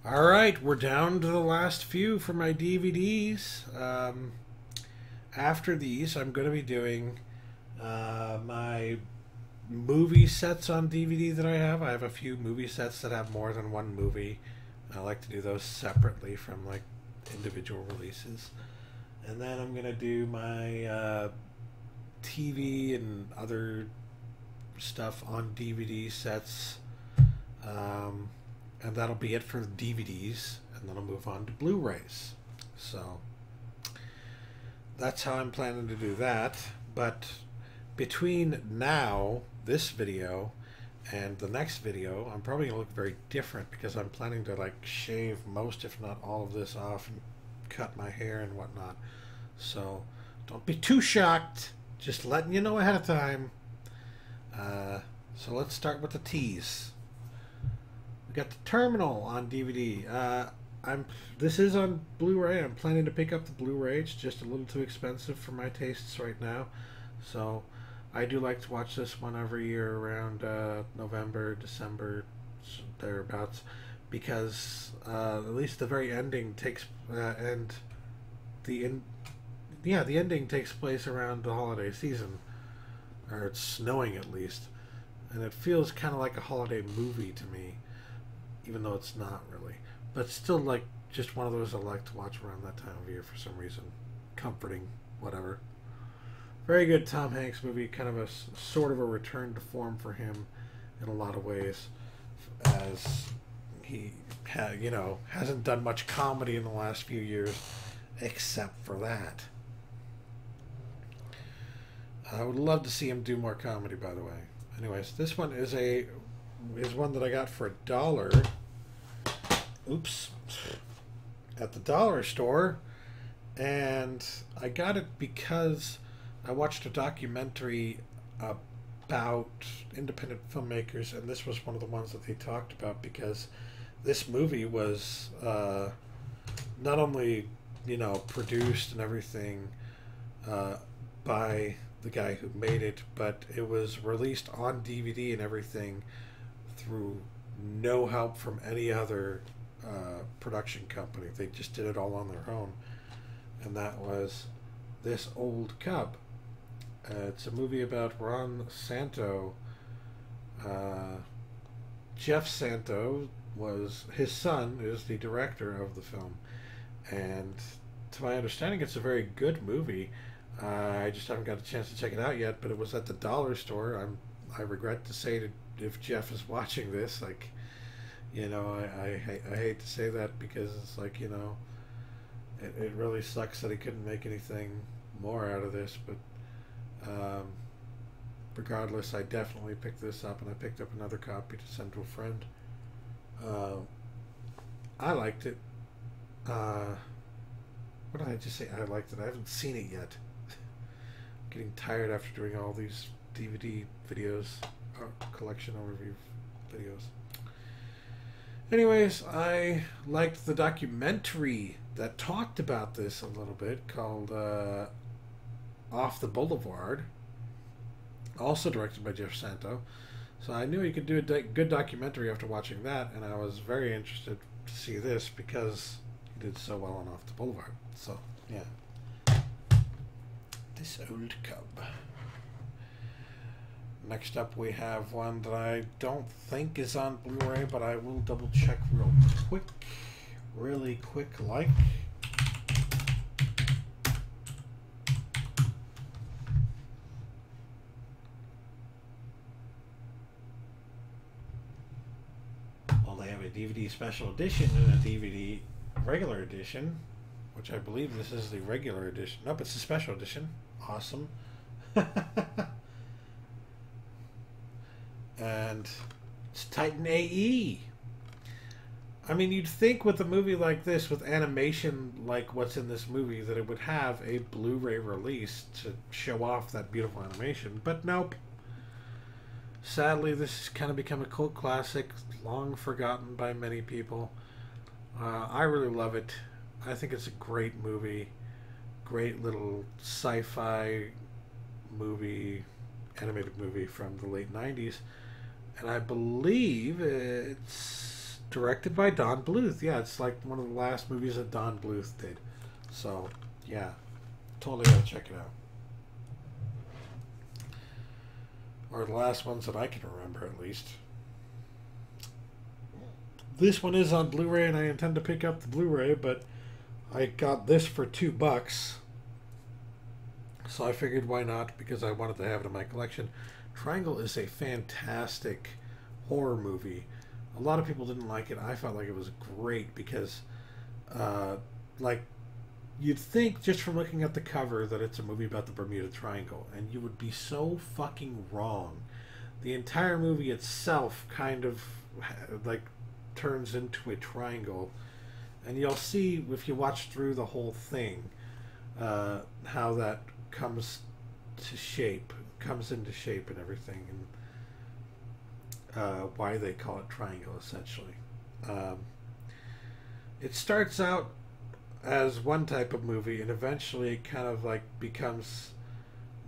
All right, we're down to the last few for my DVDs. After these, I'm going to be doing my movie sets on DVD that I have. I have a few movie sets that have more than one movie. I like to do those separately from like individual releases. And then I'm going to do my TV and other stuff on DVD sets. Um, and that'll be it for the DVDs, and then I'll move on to Blu-rays. So that's how I'm planning to do that. But between now, this video, and the next video, I'm probably gonna look very different because I'm planning to like shave most, if not all of this off and cut my hair and whatnot. So don't be too shocked. Just letting you know ahead of time. So let's start with the tease. We got the Terminal on DVD. This is on Blu-ray. I'm planning to pick up the Blu-ray. It's just a little too expensive for my tastes right now. So I do like to watch this one every year around November, December, thereabouts, because at least the very ending takes the ending takes place around the holiday season, or it's snowing at least, and it feels kind of like a holiday movie to me, even though it's not really. But still, like, just one of those I like to watch around that time of year for some reason. Comforting, whatever. Very good Tom Hanks movie, kind of a sort of a return to form for him in a lot of ways, as he hasn't done much comedy in the last few years, except for that. I would love to see him do more comedy, by the way. Anyways, this one is one that I got for $1. Oops. At the dollar store. And I got it because I watched a documentary about independent filmmakers, and this was one of the ones that they talked about, because this movie was not only, produced and everything by the guy who made it, but it was released on DVD and everything through no help from any other production company. They just did it all on their own, and that was This Old Cub. It's a movie about Ron Santo. Jeff Santo his son is the director of the film, and to my understanding, it's a very good movie. I just haven't got a chance to check it out yet, but it was at the dollar store. I regret to say that if Jeff is watching this, like, I hate to say that, because it's like, it really sucks that he couldn't make anything more out of this, but regardless, I definitely picked this up, and I picked up another copy to send to a friend. I liked it. What did I just say? I liked it. I haven't seen it yet. Getting tired after doing all these DVD videos, collection overview videos. Anyways, I liked the documentary that talked about this a little bit, called Off the Boulevard, also directed by Jeff Santo. So I knew you could do a good documentary after watching that, and I was very interested to see this because he did so well on Off the Boulevard. So, yeah. This Old Cub. Next up, we have one that I don't think is on Blu-ray, but I will double check really quick like. Well, they have a DVD special edition and a DVD regular edition, which I believe this is the regular edition. Nope, it's the special edition. Awesome. And it's Titan AE. I mean, you'd think with a movie like this, with animation like what's in this movie, that it would have a Blu-ray release to show off that beautiful animation, but nope. Sadly, this has kind of become a cult classic, long forgotten by many people. I really love it. I think it's a great movie. Great little sci-fi movie, animated movie from the late 90s. And I believe it's Directed by Don Bluth. Yeah, it's like one of the last movies that Don Bluth did. So, yeah. Totally gotta check it out. Or the last ones that I can remember, at least. This one is on Blu-ray, and I intend to pick up the Blu-ray, but I got this for $2. So I figured why not, because I wanted to have it in my collection. Triangle is a fantastic horror movie. A lot of people didn't like it. I felt like it was great because, like, you'd think just from looking at the cover that it's a movie about the Bermuda Triangle, and you would be so fucking wrong. The entire movie itself kind of, like, turns into a triangle, and you'll see if you watch through the whole thing how that comes into shape and everything, and why they call it triangle, essentially. It starts out as one type of movie, and eventually it kind of like becomes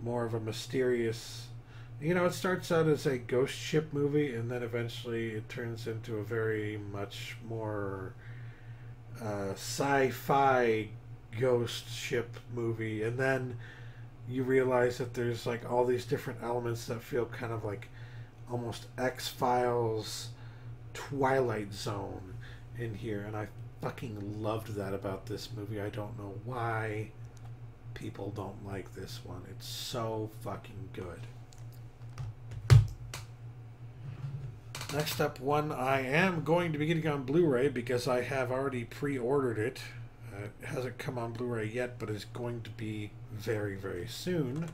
more of a mysterious, it starts out as a ghost ship movie, and then eventually it turns into a very much more sci-fi ghost ship movie, and then you realize that there's like all these different elements that feel kind of like almost X-Files, Twilight Zone in here, and I fucking loved that about this movie. I don't know why people don't like this one. It's so fucking good. Next up, one I am going to be getting on Blu-ray because I have already pre-ordered it. It hasn't come on Blu-ray yet, but it's going to be very, very soon.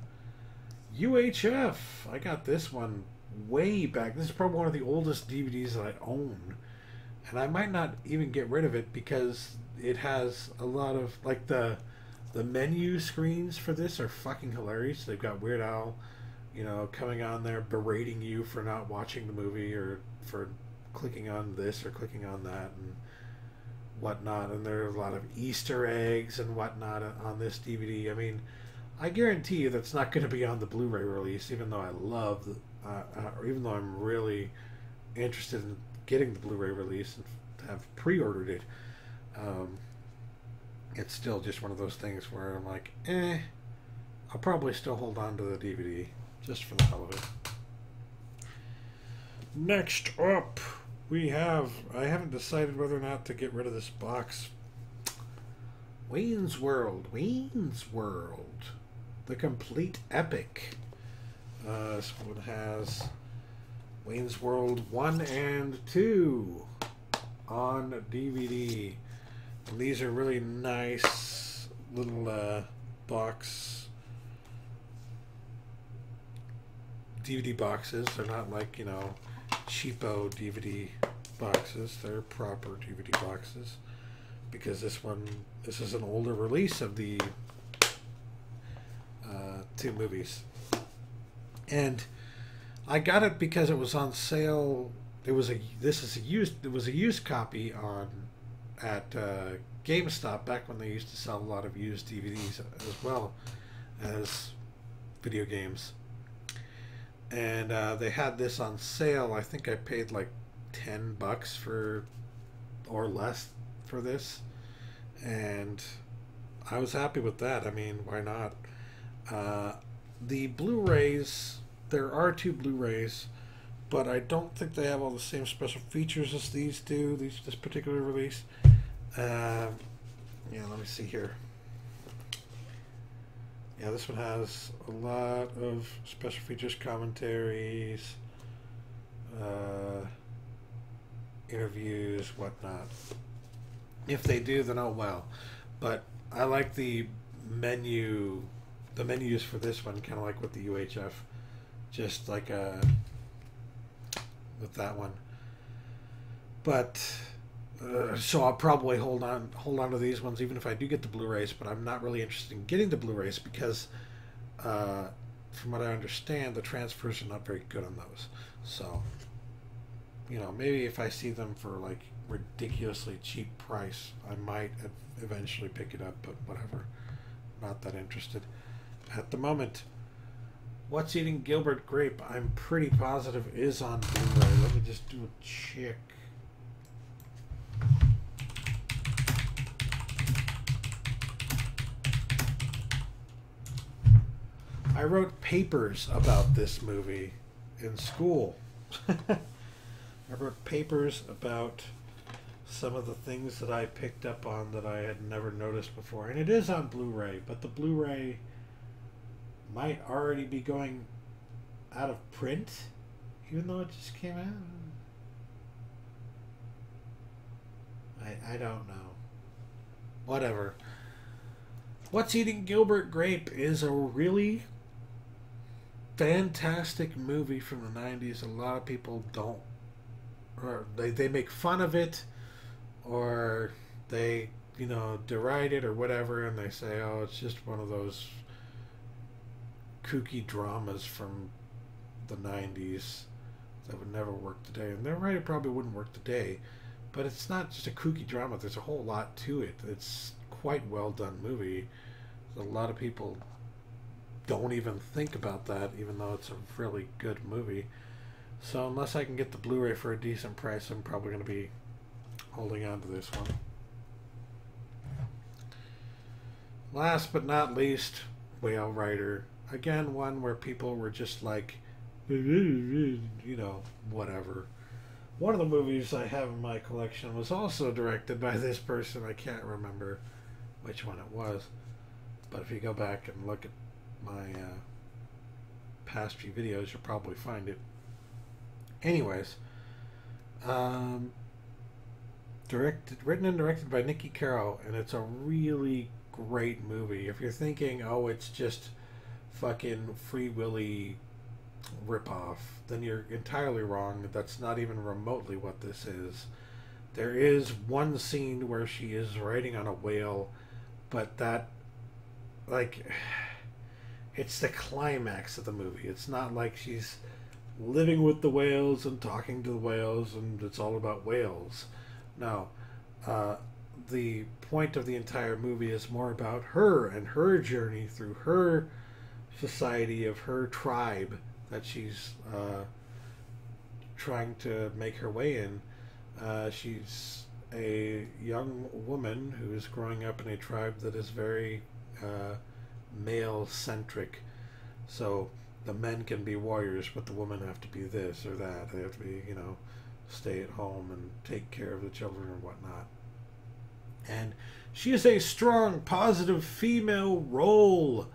UHF. I got this one way back. This is probably one of the oldest DVDs that I own. And I might not even get rid of it because it has a lot of, like, the menu screens for this are fucking hilarious. They've got Weird Al, coming on there berating you for not watching the movie or for clicking on this or clicking on that and whatnot. And there are a lot of Easter eggs and whatnot on this DVD. I mean, I guarantee you that's not going to be on the Blu-ray release, even though I love, even though I'm really interested in getting the Blu-ray release and have pre-ordered it. It's still just one of those things where I'm like, I'll probably still hold on to the DVD just for the hell of it. Next up, we have, I haven't decided whether or not to get rid of this box. Wayne's World. The Complete Epic. This one has Wayne's World 1 and 2 on DVD. And these are really nice little box DVD boxes. They're not like, cheapo DVD boxes. They're proper DVD boxes. Because this is an older release of the two movies. And I got it because it was on sale. It was a used copy at GameStop back when they used to sell a lot of used DVDs as well as video games. And they had this on sale. I think I paid like $10 for or less for this, and I was happy with that. I mean, why not? The Blu-rays, there are 2 Blu-rays, but I don't think they have all the same special features as these do, this particular release. Yeah, let me see here. Yeah, this one has a lot of special features, commentaries, interviews, whatnot. If they do, then oh well. But I like the menus for this one, kind of like with the UHF, just like with that one. But so I'll probably hold on to these ones even if I do get the Blu-rays. But I'm not really interested in getting the Blu-rays because, from what I understand, the transfers are not very good on those. So, maybe if I see them for like ridiculously cheap price, I might eventually pick it up. But whatever, not that interested at the moment. What's Eating Gilbert Grape? I'm pretty positive is on Blu-ray. Let me just do a check. I wrote papers about this movie in school. I wrote papers about some of the things that I picked up on that I had never noticed before. And it is on Blu-ray, but the Blu-ray might already be going out of print, even though it just came out. I don't know. Whatever. What's Eating Gilbert Grape is a really fantastic movie from the 90s. A lot of people don't, or they make fun of it, or they, you know, deride it or whatever, and they say, oh, it's just one of those kooky dramas from the 90s that would never work today. And they're right, it probably wouldn't work today, but it's not just a kooky drama. There's a whole lot to it. It's quite well done movie. A lot of people don't even think about that, even though it's a really good movie. So unless I can get the Blu-ray for a decent price, I'm probably going to be holding on to this one. Last but not least, Whale Rider. Again, one where people were just like, you know, whatever. One of the movies I have in my collection was also directed by this person. I can't remember which one it was. But if you go back and look at my past few videos, you'll probably find it. Anyways, written and directed by Nicky Caro, and it's a really great movie. If you're thinking, oh, it's just fucking Free Willy ripoff, then you're entirely wrong. That's not even remotely what this is. There is one scene where she is riding on a whale, but that, like, it's the climax of the movie. It's not like she's living with the whales and talking to the whales and it's all about whales. No. The point of the entire movie is more about her and her journey through her society of her tribe that she's trying to make her way in. She's a young woman who is growing up in a tribe that is very male-centric. So the men can be warriors, but the women have to be this or that. They have to be, you know, stay at home and take care of the children and whatnot. And she is a strong, positive female role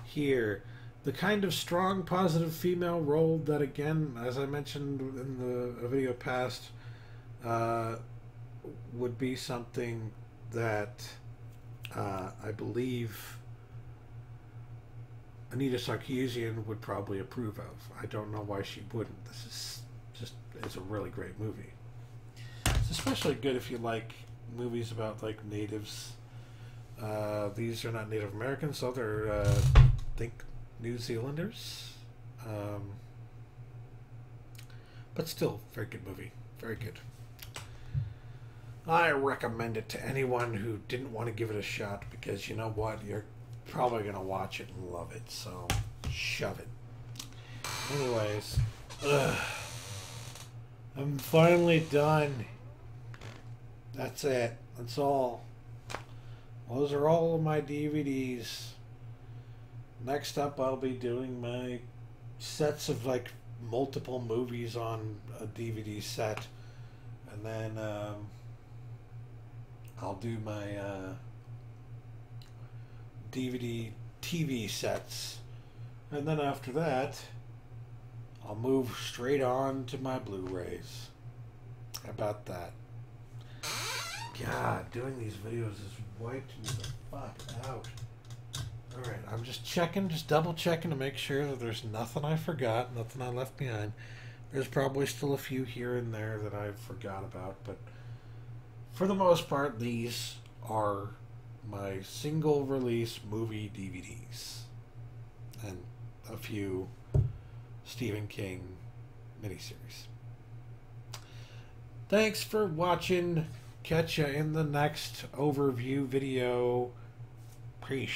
here. The kind of strong, positive female role that, again, as I mentioned in the video past, would be something that I believe Anita Sarkeesian would probably approve of. I don't know why she wouldn't. This is just, it's a really great movie. It's especially good if you like movies about, like, natives. These are not Native Americans, so they're, I think, New Zealanders. But still, very good movie. Very good. I recommend it to anyone who didn't want to give it a shot, because you know what? You're probably going to watch it and love it, so shove it. Anyways, I'm finally done. That's it. That's all. Those are all of my DVDs. Next up, I'll be doing my sets of, like, multiple movies on a DVD set. And then I'll do my DVD TV sets. And then after that, I'll move straight on to my Blu-rays. How about that? God, doing these videos has wiped me the fuck out. Alright, I'm just checking, just double checking to make sure that there's nothing I forgot, nothing I left behind. There's probably still a few here and there that I forgot about, but for the most part, these are my single release movie DVDs. And a few Stephen King miniseries. Thanks for watching. Catch ya in the next overview video. Peace.